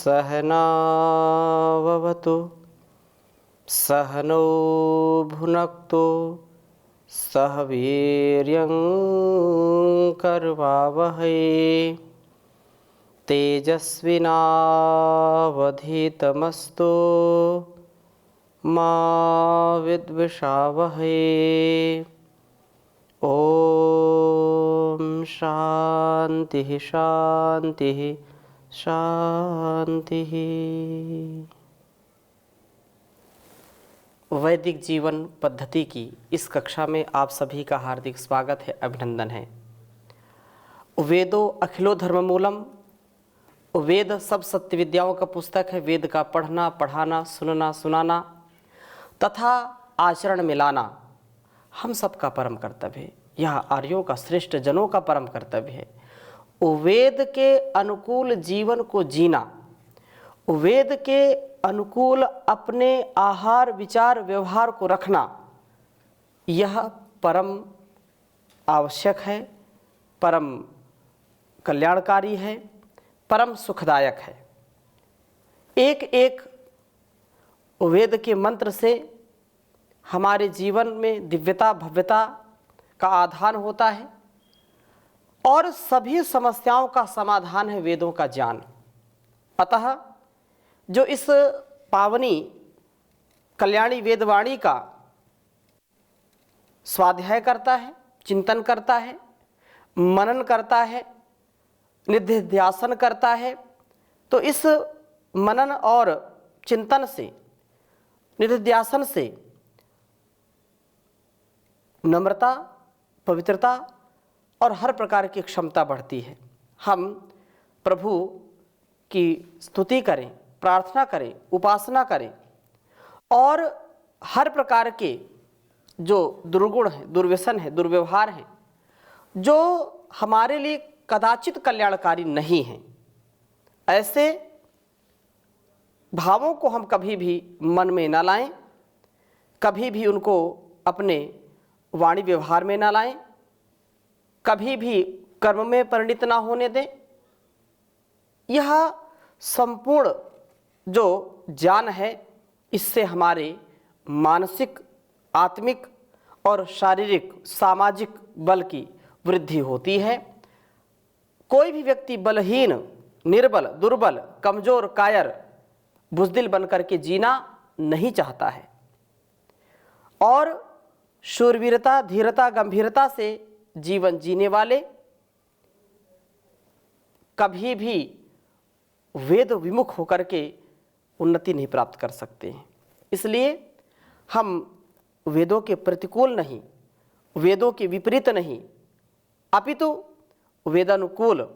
सहनाववतु सहनौ भुनक्तु सह वीर्यं करवावहै तेजस्विनावधीतमस्तु मा विद्विषावहै। ओम शांति शांति शांति। वैदिक जीवन पद्धति की इस कक्षा में आप सभी का हार्दिक स्वागत है, अभिनंदन है। वेदो अखिलो धर्ममूलम, वेद सब सत्य विद्याओं का पुस्तक है। वेद का पढ़ना, पढ़ाना, सुनना, सुनाना तथा आचरण में लाना हम सबका परम कर्तव्य है। यह आर्यों का, श्रेष्ठ जनों का परम कर्तव्य है। वेद के अनुकूल जीवन को जीना, वेद के अनुकूल अपने आहार, विचार, व्यवहार को रखना, यह परम आवश्यक है, परम कल्याणकारी है, परम सुखदायक है। एक एक वेद के मंत्र से हमारे जीवन में दिव्यता, भव्यता का आधान होता है और सभी समस्याओं का समाधान है वेदों का ज्ञान। अतः जो इस पावनी कल्याणी वेदवाणी का स्वाध्याय करता है, चिंतन करता है, मनन करता है, निधिध्यासन करता है, तो इस मनन और चिंतन से, निधिध्यासन से नम्रता, पवित्रता और हर प्रकार की क्षमता बढ़ती है। हम प्रभु की स्तुति करें, प्रार्थना करें, उपासना करें और हर प्रकार के जो दुर्गुण हैं, दुर्व्यसन है, दुर्व्यवहार हैं, जो हमारे लिए कदाचित कल्याणकारी नहीं हैं, ऐसे भावों को हम कभी भी मन में न लाएं, कभी भी उनको अपने वाणी व्यवहार में न लाएं, कभी भी कर्म में परिणित ना होने दें। यह संपूर्ण जो ज्ञान है, इससे हमारे मानसिक, आत्मिक और शारीरिक, सामाजिक बल की वृद्धि होती है। कोई भी व्यक्ति बलहीन, निर्बल, दुर्बल, कमजोर, कायर, बुज़दिल बनकर के जीना नहीं चाहता है और शूरवीरता, धीरता, गंभीरता से जीवन जीने वाले कभी भी वेद विमुख होकर के उन्नति नहीं प्राप्त कर सकते हैं। इसलिए हम वेदों के प्रतिकूल नहीं, वेदों के विपरीत नहीं, अपितु वेदानुकूल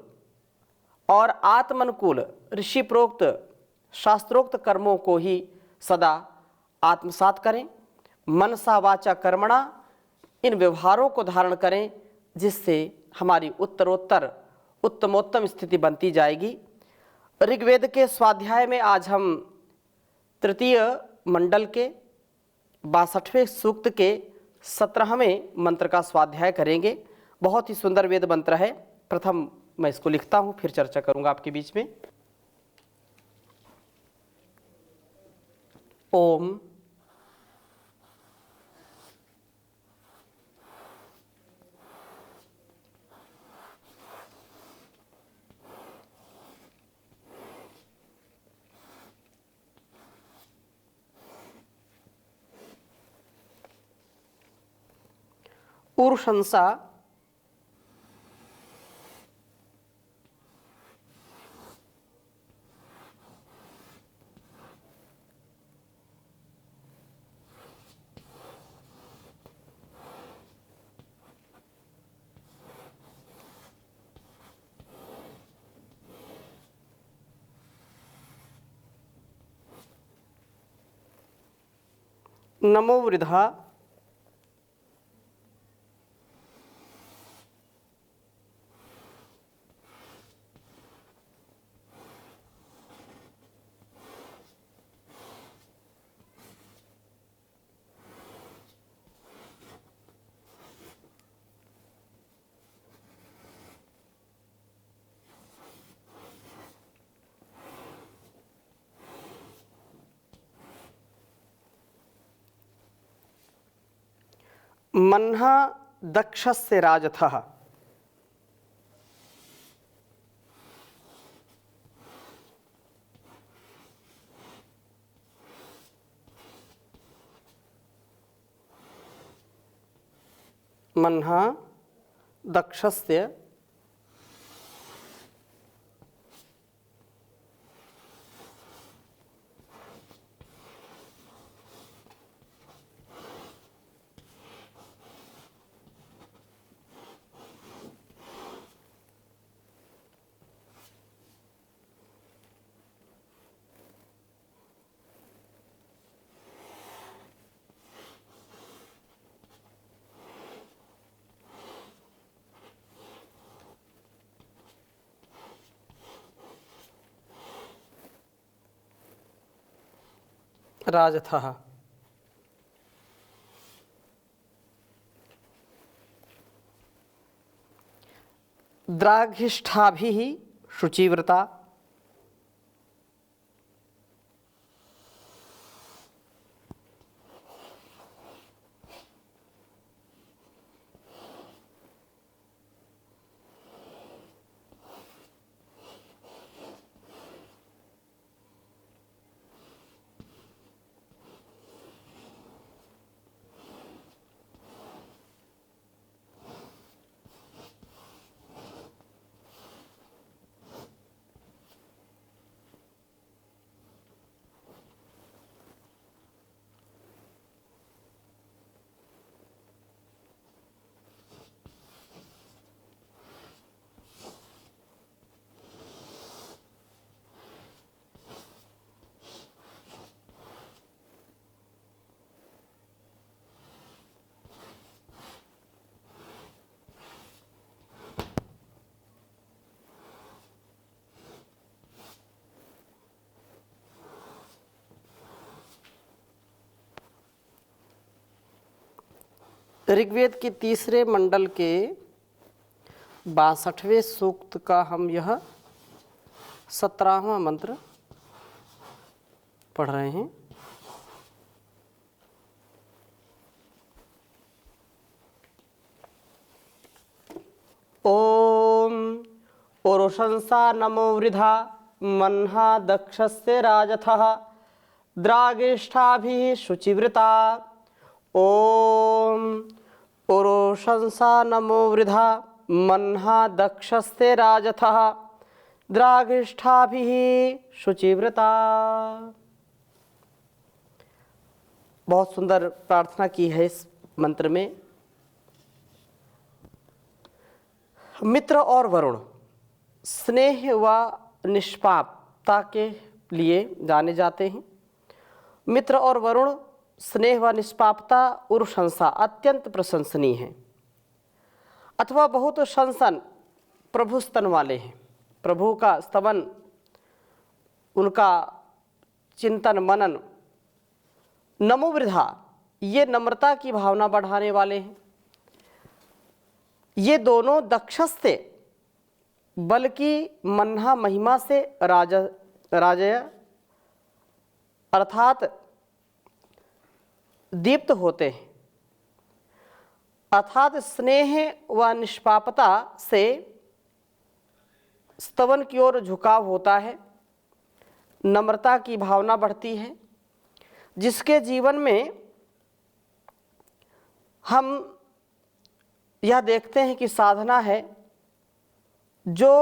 और आत्मानुकूल ऋषि प्रोक्त, शास्त्रोक्त कर्मों को ही सदा आत्मसात करें। मनसा वाचा कर्मणा, इन व्यवहारों को धारण करें जिससे हमारी उत्तरोत्तर उत्तमोत्तम स्थिति बनती जाएगी। ऋग्वेद के स्वाध्याय में आज हम तृतीय मंडल के 62वें सूक्त के 17वें मंत्र का स्वाध्याय करेंगे। बहुत ही सुंदर वेद मंत्र है। प्रथम मैं इसको लिखता हूँ, फिर चर्चा करूँगा आपके बीच में। ओम उर्शंसा नमो वृद्धा मन्हा दक्षस्य राजथः। मन्हा दक्षस्य राजथः। द्राघिष्ठाभिः शुचिव्रता। ऋग्वेद के तीसरे मंडल के 62वें सूक्त का हम यह 17वां मंत्र पढ़ रहे हैं। ओम ओरोशंसा नमो वृधा मन्हा दक्षस्य राजथः द्रागिष्ठाभिः शुचिव्रता। ओम ओरोशंसा नमो वृधा मन्हा दक्षस्य राजथः द्रागिष्ठाभिः शुचिव्रता। बहुत सुंदर प्रार्थना की है इस मंत्र में। मित्र और वरुण स्नेह व निष्पापता के लिए जाने जाते हैं। मित्र और वरुण स्नेह व निष्पापता उर्शंसा अत्यंत प्रशंसनीय है, अथवा बहुत शंसन प्रभु स्तन वाले हैं। प्रभु का स्तवन, उनका चिंतन मनन। नमो वृद्धा, ये नम्रता की भावना बढ़ाने वाले हैं। ये दोनों दक्षस्य बल्कि मन्हा महिमा से राजय अर्थात दीप्त होते हैं, अर्थात स्नेह व निष्पापता से स्तवन की ओर झुकाव होता है, नम्रता की भावना बढ़ती है, जिसके जीवन में हम यह देखते हैं कि साधना है जो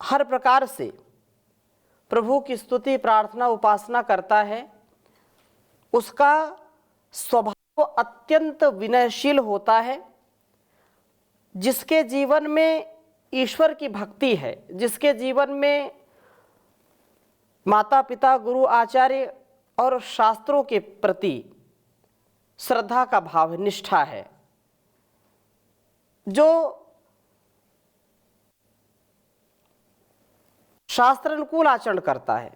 हर प्रकार से प्रभु की स्तुति प्रार्थना उपासना करता है, उसका स्वभाव अत्यंत विनयशील होता है। जिसके जीवन में ईश्वर की भक्ति है, जिसके जीवन में माता पिता गुरु आचार्य और शास्त्रों के प्रति श्रद्धा का भाव, निष्ठा है, जो शास्त्र अनुकूल आचरण करता है,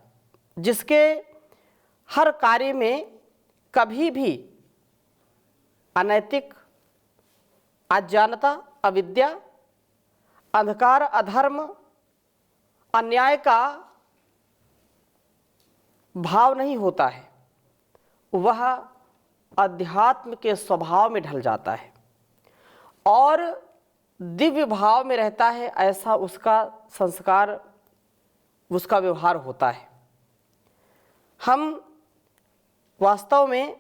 जिसके हर कार्य में कभी भी अनैतिक, अज्ञानता, अविद्या, अंधकार, अधर्म, अन्याय का भाव नहीं होता है, वह अध्यात्म के स्वभाव में ढल जाता है और दिव्य भाव में रहता है, ऐसा उसका संस्कार, उसका व्यवहार होता है। हम वास्तव में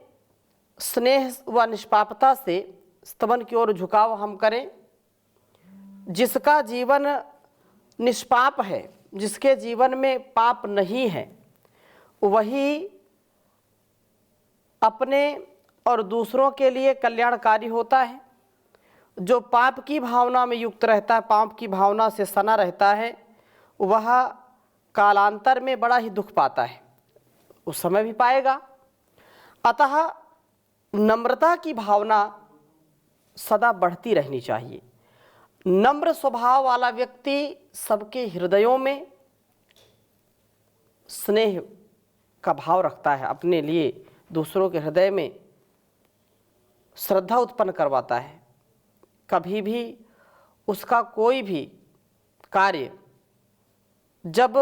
स्नेह व निष्पापता से स्तवन की ओर झुकाव हम करें। जिसका जीवन निष्पाप है, जिसके जीवन में पाप नहीं है, वही अपने और दूसरों के लिए कल्याणकारी होता है। जो पाप की भावना में युक्त रहता है, पाप की भावना से सना रहता है, वह कालांतर में बड़ा ही दुख पाता है, उस समय भी पाएगा। अतः नम्रता की भावना सदा बढ़ती रहनी चाहिए। नम्र स्वभाव वाला व्यक्ति सबके हृदयों में स्नेह का भाव रखता है, अपने लिए दूसरों के हृदय में श्रद्धा उत्पन्न करवाता है। कभी भी उसका कोई भी कार्य जब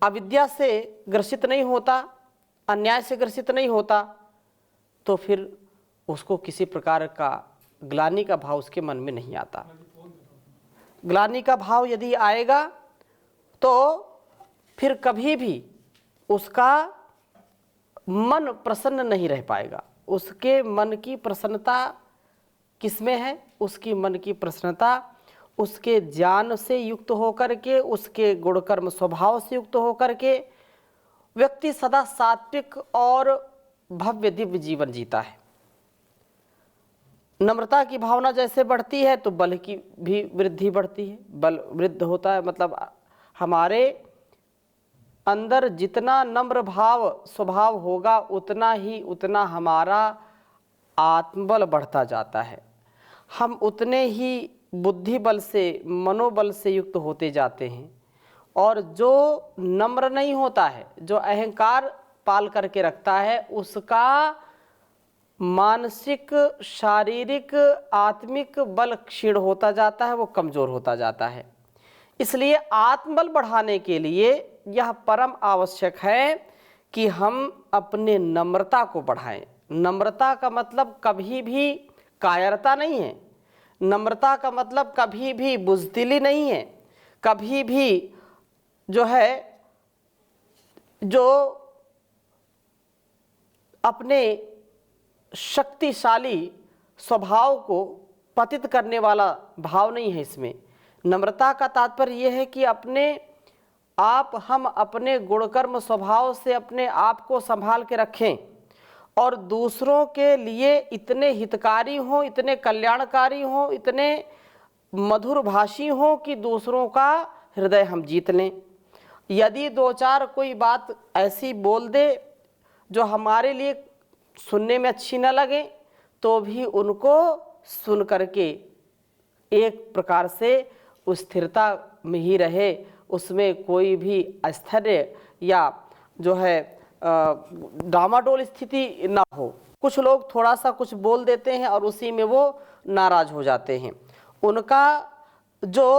अविद्या से ग्रसित नहीं होता, अन्याय से ग्रसित नहीं होता, तो फिर उसको किसी प्रकार का ग्लानि का भाव उसके मन में नहीं आता। ग्लानि का भाव यदि आएगा तो फिर कभी भी उसका मन प्रसन्न नहीं रह पाएगा। उसके मन की प्रसन्नता किसमें है? उसकी मन की प्रसन्नता उसके ज्ञान से युक्त होकर के, उसके गुणकर्म स्वभाव से युक्त होकर के व्यक्ति सदा सात्विक और भव्य दिव्य जीवन जीता है। नम्रता की भावना जैसे बढ़ती है तो बल की भी वृद्धि बढ़ती है। बल वृद्ध होता है, मतलब हमारे अंदर जितना नम्र भाव स्वभाव होगा उतना हमारा आत्मबल बढ़ता जाता है। हम उतने ही बुद्धि बल से, मनोबल से युक्त होते जाते हैं। और जो नम्र नहीं होता है, जो अहंकार पाल करके रखता है, उसका मानसिक, शारीरिक, आत्मिक बल क्षीण होता जाता है, वो कमज़ोर होता जाता है। इसलिए आत्मबल बढ़ाने के लिए यह परम आवश्यक है कि हम अपने नम्रता को बढ़ाएं। नम्रता का मतलब कभी भी कायरता नहीं है। नम्रता का मतलब कभी भी बुज़दिली नहीं है। कभी भी जो है, जो अपने शक्तिशाली स्वभाव को पतित करने वाला भाव नहीं है इसमें। नम्रता का तात्पर्य यह है कि हम अपने गुणकर्म स्वभाव से अपने आप को संभाल के रखें और दूसरों के लिए इतने हितकारी हों, इतने कल्याणकारी हों, इतने मधुर भाषी हों कि दूसरों का हृदय हम जीत लें। यदि दो चार कोई बात ऐसी बोल दे जो हमारे लिए सुनने में अच्छी न लगे, तो भी उनको सुन करके एक प्रकार से उस स्थिरता में ही रहे, उसमें कोई भी आश्चर्य या जो है डामाडोल स्थिति ना हो। कुछ लोग थोड़ा सा कुछ बोल देते हैं और उसी में वो नाराज हो जाते हैं। उनका जो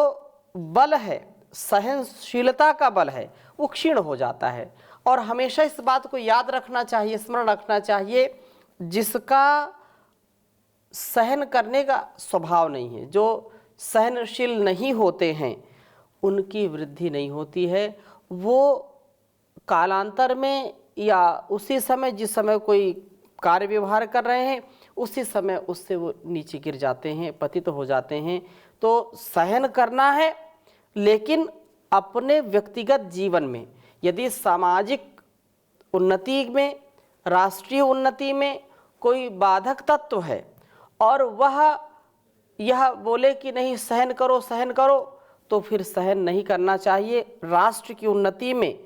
बल है, सहनशीलता का बल है, वो क्षीण हो जाता है। और हमेशा इस बात को याद रखना चाहिए, स्मरण रखना चाहिए, जिसका सहन करने का स्वभाव नहीं है, जो सहनशील नहीं होते हैं, उनकी वृद्धि नहीं होती है। वो कालांतर में या उसी समय जिस समय कोई कार्य व्यवहार कर रहे हैं, उसी समय उससे वो नीचे गिर जाते हैं, पतित हो जाते हैं। तो सहन करना है, लेकिन अपने व्यक्तिगत जीवन में यदि सामाजिक उन्नति में, राष्ट्रीय उन्नति में कोई बाधक तत्व है और वह यह बोले कि नहीं सहन करो सहन करो, तो फिर सहन नहीं करना चाहिए। राष्ट्र की उन्नति में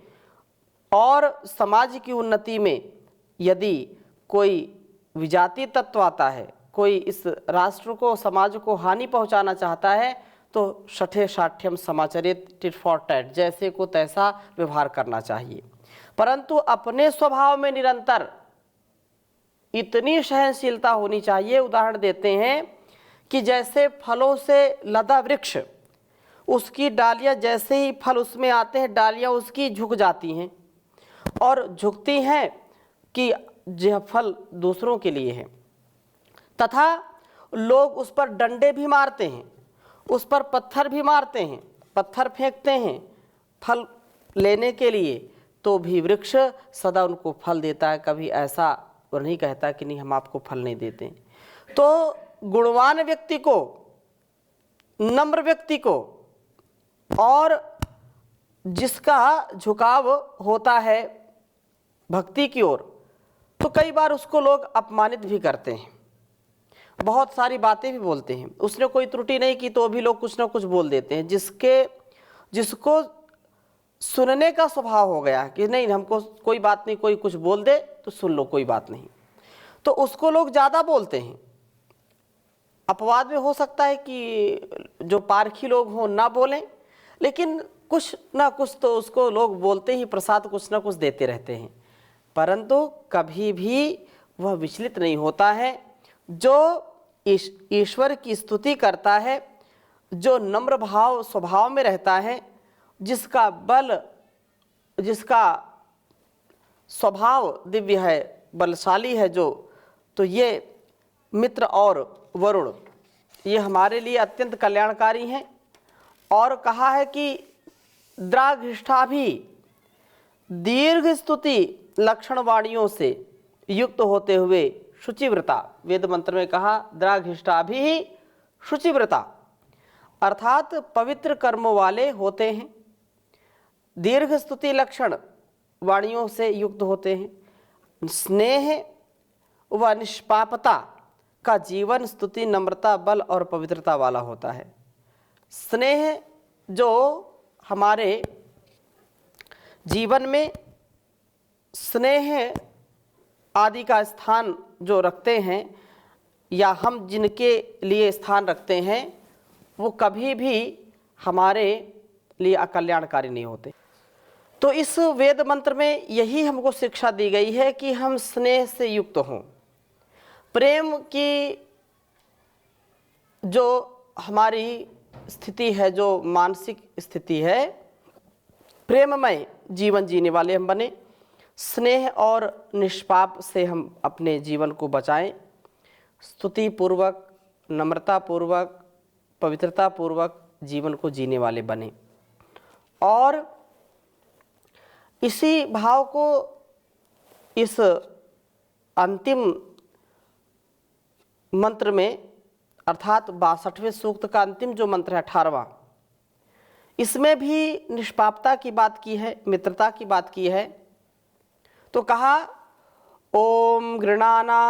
और समाज की उन्नति में यदि कोई विजातीय तत्व आता है, कोई इस राष्ट्र को, समाज को हानि पहुंचाना चाहता है, तो शठे शाठ्यम समाचरित, टिट फॉर टैट, जैसे को तैसा व्यवहार करना चाहिए। परंतु अपने स्वभाव में निरंतर इतनी सहनशीलता होनी चाहिए। उदाहरण देते हैं कि जैसे फलों से लदा वृक्ष, उसकी डालियां जैसे ही फल उसमें आते हैं, डालियां उसकी झुक जाती हैं और झुकती हैं कि यह फल दूसरों के लिए है, तथा लोग उस पर डंडे भी मारते हैं, उस पर पत्थर भी मारते हैं, पत्थर फेंकते हैं फल लेने के लिए, तो भी वृक्ष सदा उनको फल देता है। कभी ऐसा वो नहीं कहता कि नहीं हम आपको फल नहीं देते। तो गुणवान व्यक्ति को, नम्र व्यक्ति को, और जिसका झुकाव होता है भक्ति की ओर, तो कई बार उसको लोग अपमानित भी करते हैं, बहुत सारी बातें भी बोलते हैं। उसने कोई त्रुटि नहीं की तो भी लोग कुछ ना कुछ बोल देते हैं, जिसको सुनने का स्वभाव हो गया कि नहीं हमको कोई बात नहीं, कोई कुछ बोल दे तो सुन लो, कोई बात नहीं, तो उसको लोग ज़्यादा बोलते हैं। अपवाद में हो सकता है कि जो पारखी लोग हों ना बोलें, लेकिन कुछ ना कुछ तो उसको लोग बोलते ही, प्रसाद कुछ ना कुछ देते रहते हैं, परंतु कभी भी वह विचलित नहीं होता है। जो ईश्वर की स्तुति करता है, जो नम्र भाव स्वभाव में रहता है, जिसका बल, जिसका स्वभाव दिव्य है, बलशाली है जो, तो ये मित्र और वरुण ये हमारे लिए अत्यंत कल्याणकारी हैं। और कहा है कि द्राघिष्ठा भी दीर्घ स्तुति लक्षण वाणियों से युक्त होते हुए शुचिव्रता, वेद मंत्र में कहा द्राघिष्ठा भी शुचिव्रता, अर्थात पवित्र कर्म वाले होते हैं, दीर्घ स्तुति लक्षण वाणियों से युक्त होते हैं, स्नेह व निष्पापता का जीवन स्तुति नम्रता बल और पवित्रता वाला होता है। स्नेह जो हमारे जीवन में स्नेह आदि का स्थान जो रखते हैं, या हम जिनके लिए स्थान रखते हैं, वो कभी भी हमारे लिए अकल्याणकारी नहीं होते। तो इस वेद मंत्र में यही हमको शिक्षा दी गई है कि हम स्नेह से युक्त हों। प्रेम की जो हमारी स्थिति है, जो मानसिक स्थिति है, प्रेममय जीवन जीने वाले हम बने, स्नेह और निष्पाप से हम अपने जीवन को बचाएं, स्तुति पूर्वक, नम्रता पूर्वक, पवित्रता पूर्वक जीवन को जीने वाले बने। और इसी भाव को इस अंतिम मंत्र में, अर्थात 62वें सूक्त का अंतिम जो मंत्र है 18वां, इसमें भी निष्पापता की बात की है, मित्रता की बात की है। तो कहा ओम गृणाना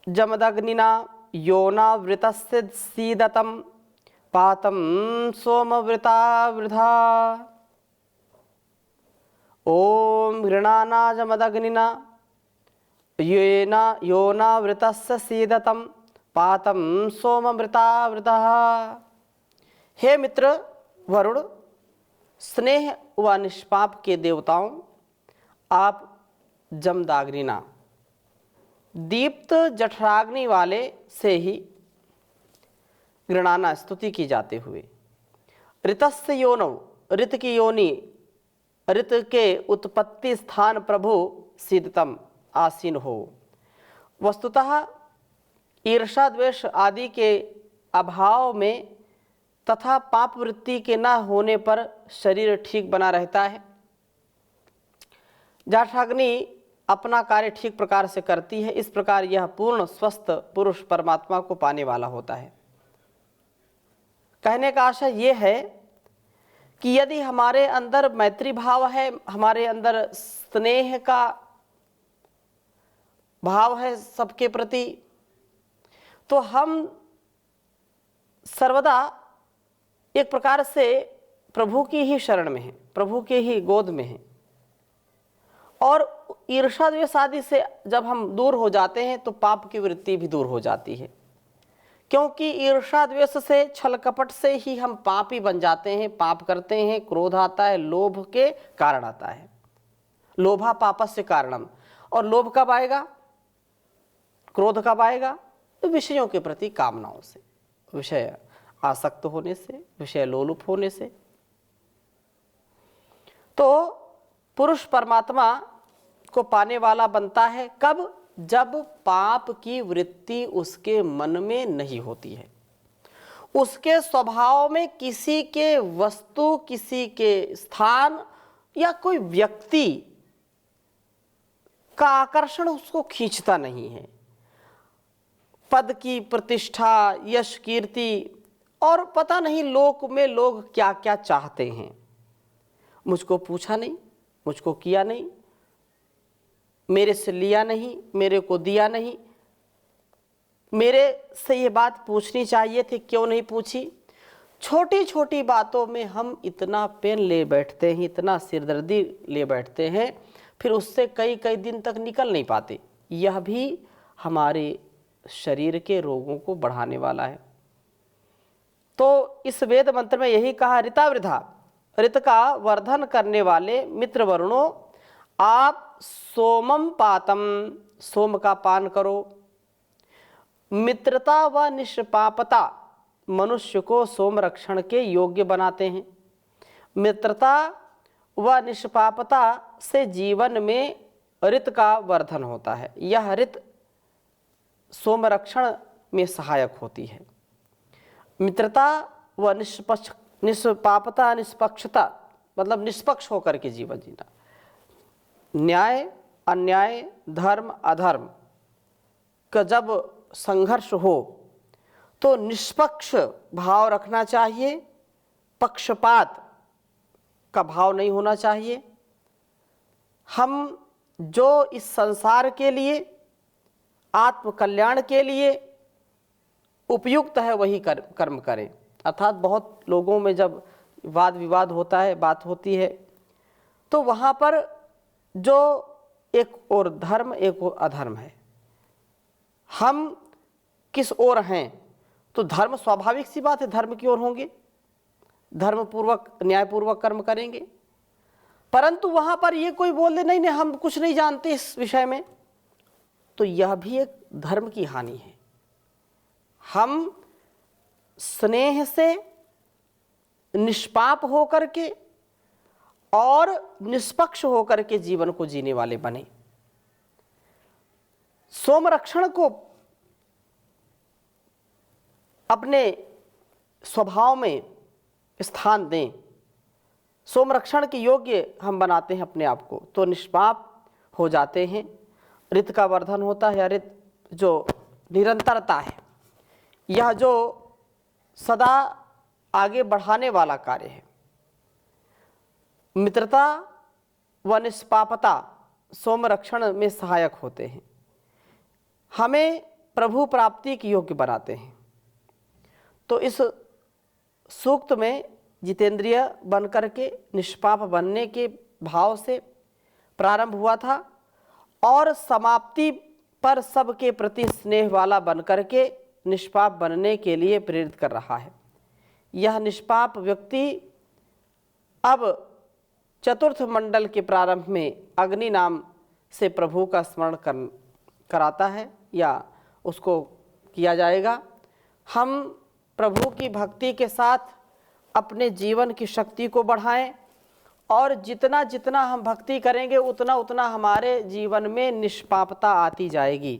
जमदग्निना योना वृतस्य सीदतम पातम सोमवृता वृधा। ओम गृणाना जमदग्निना योना वृतस्य सीदतम पातम सोमवृता वृता। हे मित्र वरुण, स्नेह व निष्पाप के देवताओं, आप जमदाग्निना दीप्त जठराग्नि वाले से ही गृणाना स्तुति की जाते हुए, ऋतस्य योनौ ऋत की योनि, ऋत के उत्पत्ति स्थान प्रभु सीदतम आसीन हो। वस्तुतः ईर्षा द्वेष आदि के अभाव में तथा पाप वृत्ति के न होने पर शरीर ठीक बना रहता है। जठराग्नि अपना कार्य ठीक प्रकार से करती है, इस प्रकार यह पूर्ण स्वस्थ पुरुष परमात्मा को पाने वाला होता है। कहने का आशय यह है कि यदि हमारे अंदर मैत्री भाव है, हमारे अंदर स्नेह का भाव है सबके प्रति, तो हम सर्वदा एक प्रकार से प्रभु की ही शरण में हैं, प्रभु के ही गोद में हैं। और ईर्षा द्वेष आदि से जब हम दूर हो जाते हैं तो पाप की वृत्ति भी दूर हो जाती है, क्योंकि ईर्षा द्वेष से, छल कपट से ही हम पापी बन जाते हैं, पाप करते हैं। क्रोध आता है, लोभ के कारण आता है, लोभा पापस्य कारणम। और लोभ कब आएगा, क्रोध कब आएगा? तो विषयों के प्रति कामनाओं से, विषय आसक्त होने से, विषय लोलुप होने से। तो पुरुष परमात्मा उसको पाने वाला बनता है। कब? जब पाप की वृत्ति उसके मन में नहीं होती है, उसके स्वभाव में किसी के वस्तु, किसी के स्थान या कोई व्यक्ति का आकर्षण उसको खींचता नहीं है। पद की प्रतिष्ठा, यश, कीर्ति और पता नहीं लोक में लोग क्या क्या चाहते हैं, मुझको पूछा नहीं, मुझको किया नहीं, मेरे से लिया नहीं, मेरे को दिया नहीं, मेरे से ये बात पूछनी चाहिए थी, क्यों नहीं पूछी। छोटी छोटी बातों में हम इतना पेन ले बैठते हैं, इतना सिरदर्दी ले बैठते हैं, फिर उससे कई कई दिन तक निकल नहीं पाते। यह भी हमारे शरीर के रोगों को बढ़ाने वाला है। तो इस वेद मंत्र में यही कहा, ऋतावृधा, ऋत का वर्धन करने वाले मित्र वरुणों, आप सोमम पातम, सोम का पान करो। मित्रता व निष्पापता मनुष्य को सोम रक्षण के योग्य बनाते हैं। मित्रता व निष्पापता से जीवन में ऋत का वर्धन होता है। यह ऋत सोम रक्षण में सहायक होती है। मित्रता व निष्पापता, निष्पक्षता मतलब निष्पक्ष होकर के जीवन जीना। न्याय अन्याय, धर्म अधर्म का जब संघर्ष हो तो निष्पक्ष भाव रखना चाहिए, पक्षपात का भाव नहीं होना चाहिए। हम जो इस संसार के लिए, आत्म कल्याण के लिए उपयुक्त है वही कर्म करें। अर्थात बहुत लोगों में जब वाद विवाद होता है, बात होती है, तो वहाँ पर जो एक और धर्म एक और अधर्म है, हम किस ओर हैं? तो धर्म, स्वाभाविक सी बात है, धर्म की ओर होंगे, धर्म पूर्वक न्यायपूर्वक कर्म करेंगे। परंतु वहाँ पर ये कोई बोल दे नहीं नहीं हम कुछ नहीं जानते इस विषय में, तो यह भी एक धर्म की हानि है। हम स्नेह से निष्पाप होकर के और निष्पक्ष होकर के जीवन को जीने वाले बने। सोम रक्षण को अपने स्वभाव में स्थान दें, सोम रक्षण के योग्य हम बनाते हैं अपने आप को, तो निष्पाप हो जाते हैं। ऋत का वर्धन होता है। ऋत जो निरंतरता है, यह जो सदा आगे बढ़ाने वाला कार्य है। मित्रता व निष्पापता सोम रक्षण में सहायक होते हैं, हमें प्रभु प्राप्ति के योग्य बनाते हैं। तो इस सूक्त में जितेंद्रिय बन करके निष्पाप बनने के भाव से प्रारंभ हुआ था और समाप्ति पर सबके प्रति स्नेह वाला बन करके निष्पाप बनने के लिए प्रेरित कर रहा है। यह निष्पाप व्यक्ति अब चतुर्थ मंडल के प्रारंभ में अग्नि नाम से प्रभु का स्मरण कराता है या उसको किया जाएगा। हम प्रभु की भक्ति के साथ अपने जीवन की शक्ति को बढ़ाएं और जितना जितना हम भक्ति करेंगे उतना उतना हमारे जीवन में निष्पापता आती जाएगी।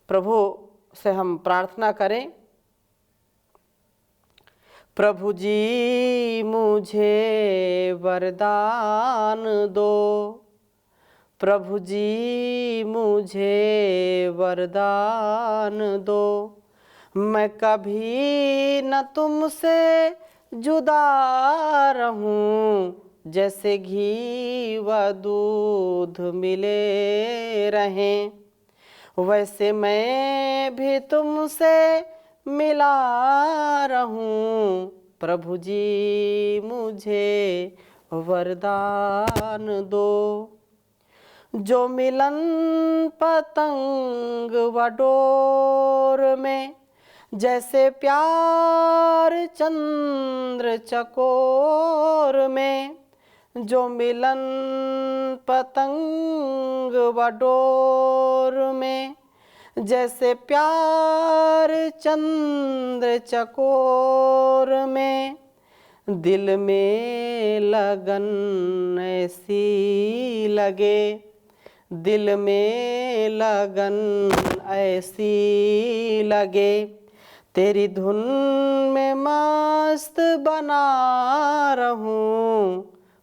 प्रभु से हम प्रार्थना करें, प्रभु जी मुझे वरदान दो, प्रभु जी मुझे वरदान दो, मैं कभी न तुमसे जुदा रहूं, जैसे घी व दूध मिले रहें, वैसे मैं भी तुमसे मिला रहूं, प्रभु जी मुझे वरदान दो। जो मिलन पतंग व डोर में, जैसे प्यार चंद्र चकोर में, जो मिलन पतंग व डोर में, जैसे प्यार चंद्र चकोर में, दिल में लगन ऐसी लगे, दिल में लगन ऐसी लगे, तेरी धुन में मस्त बना रहूं।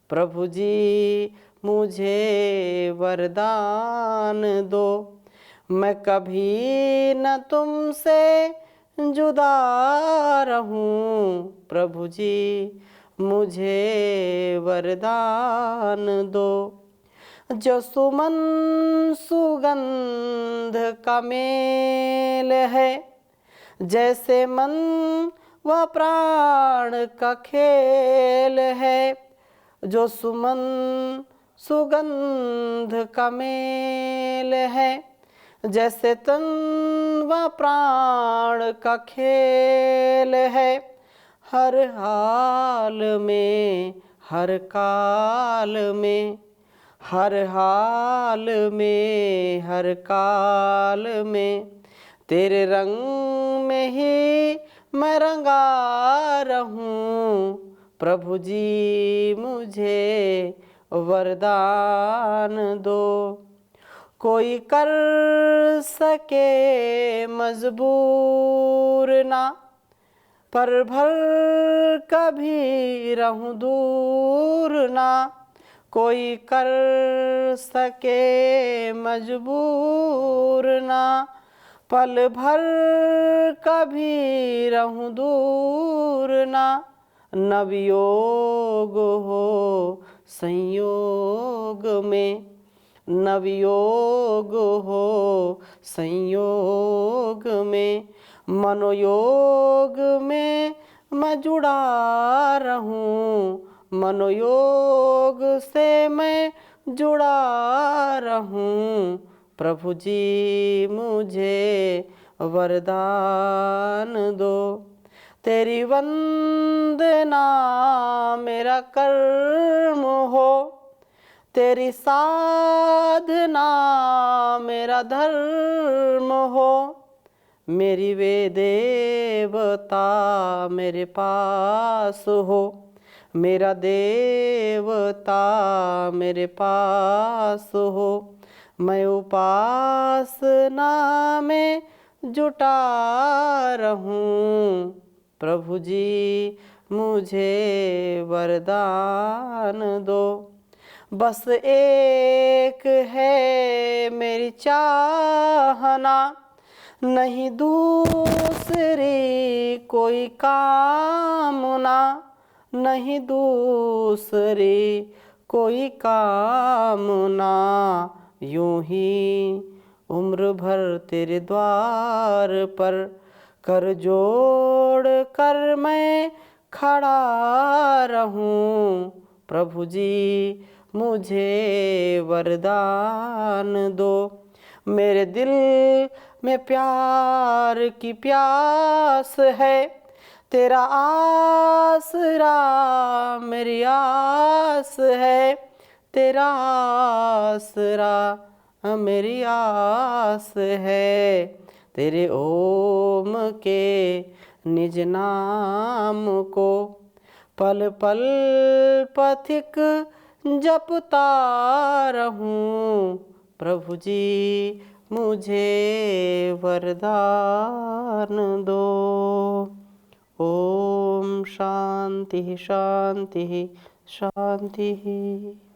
प्रभु जी मुझे वरदान दो, मैं कभी न तुमसे जुदा रहूं। प्रभु जी मुझे वरदान दो। जो सुमन सुगंध का मेल है, जैसे मन व प्राण का खेल है। जो सुमन सुगंध का मेल है, जैसे तन व प्राण का खेल है। हर हाल में हर काल में, हर हाल में हर काल में, तेरे रंग में ही मैं रंगा रहूं। प्रभु जी मुझे वरदान दो। कोई कर सके मजबूर ना, पर भर कभी रहूं दूर ना। कोई कर सके मजबूर ना, पल भर कभी रहूं दूर ना। नवयोग हो संयोग में, नवयोग हो संयोग में, मनोयोग में मैं जुड़ा रहूं। मनोयोग से मैं जुड़ा रहूं। प्रभु जी मुझे वरदान दो। तेरी वंदना मेरा कर्म हो, तेरी साधना मेरा धर्म हो। मेरी वे देवता मेरे पास हो, मेरा देवता मेरे पास हो। मैं उपासना में जुटा रहूं। प्रभु जी मुझे वरदान दो। बस एक है मेरी चाहना, नहीं दूसरी कोई कामना। नहीं दूसरी कोई कामना। यूं ही उम्र भर तेरे द्वार पर कर जोड़ कर मैं खड़ा रहूं। प्रभु जी मुझे वरदान दो। मेरे दिल में प्यार की प्यास है, तेरा आसरा मेरी आस है। तेरा आसरा मेरी आस है। तेरे ओम के निज नाम को पल पल पथिक जपता रहूं। प्रभु जी मुझे वरदान दो। ओम शांति शांति शांति।